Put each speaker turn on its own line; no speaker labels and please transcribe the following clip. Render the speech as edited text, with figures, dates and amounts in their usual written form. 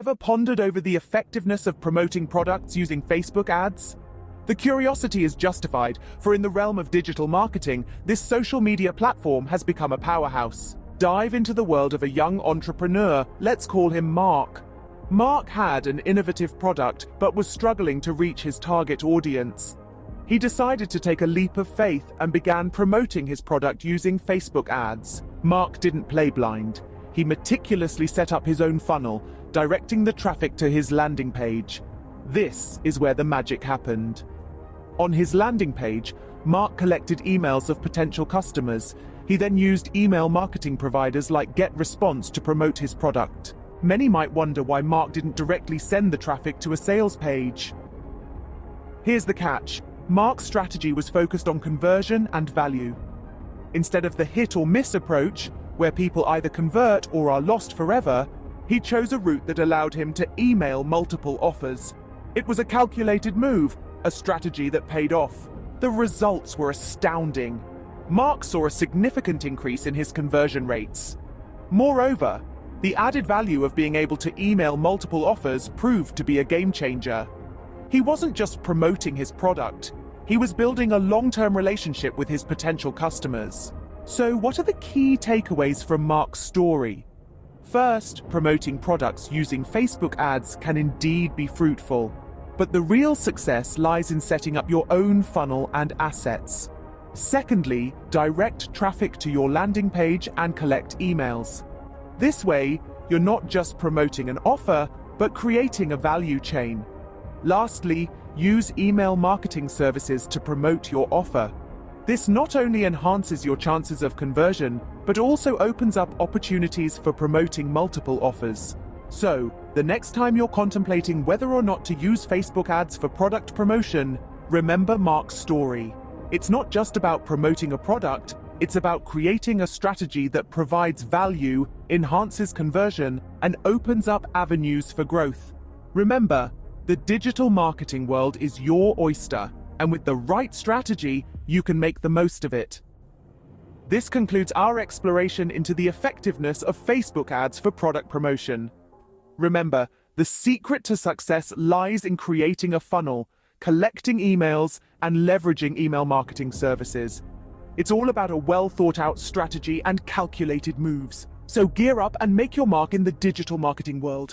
Ever pondered over the effectiveness of promoting products using Facebook ads? The curiosity is justified, for in the realm of digital marketing, this social media platform has become a powerhouse. Dive into the world of a young entrepreneur, let's call him Mark. Mark had an innovative product, but was struggling to reach his target audience. He decided to take a leap of faith and began promoting his product using Facebook ads. Mark didn't play blind. He meticulously set up his own funnel, directing the traffic to his landing page. This is where the magic happened. On his landing page, Mark collected emails of potential customers. He then used email marketing providers like GetResponse to promote his product. Many might wonder why Mark didn't directly send the traffic to a sales page. Here's the catch. Mark's strategy was focused on conversion and value. Instead of the hit or miss approach, where people either convert or are lost forever, he chose a route that allowed him to email multiple offers. It was a calculated move, a strategy that paid off. The results were astounding. Mark saw a significant increase in his conversion rates. Moreover, the added value of being able to email multiple offers proved to be a game changer. He wasn't just promoting his product, he was building a long-term relationship with his potential customers. So what are the key takeaways from Mark's story? First, promoting products using Facebook ads can indeed be fruitful, but the real success lies in setting up your own funnel and assets. Secondly, direct traffic to your landing page and collect emails. This way, you're not just promoting an offer, but creating a value chain. Lastly, use email marketing services to promote your offer. This not only enhances your chances of conversion, but also opens up opportunities for promoting multiple offers. So, the next time you're contemplating whether or not to use Facebook ads for product promotion, remember Mark's story. It's not just about promoting a product, it's about creating a strategy that provides value, enhances conversion, and opens up avenues for growth. Remember, the digital marketing world is your oyster, and with the right strategy, you can make the most of it. This concludes our exploration into the effectiveness of Facebook ads for product promotion. Remember, the secret to success lies in creating a funnel, collecting emails, and leveraging email marketing services. It's all about a well-thought-out strategy and calculated moves. So gear up and make your mark in the digital marketing world.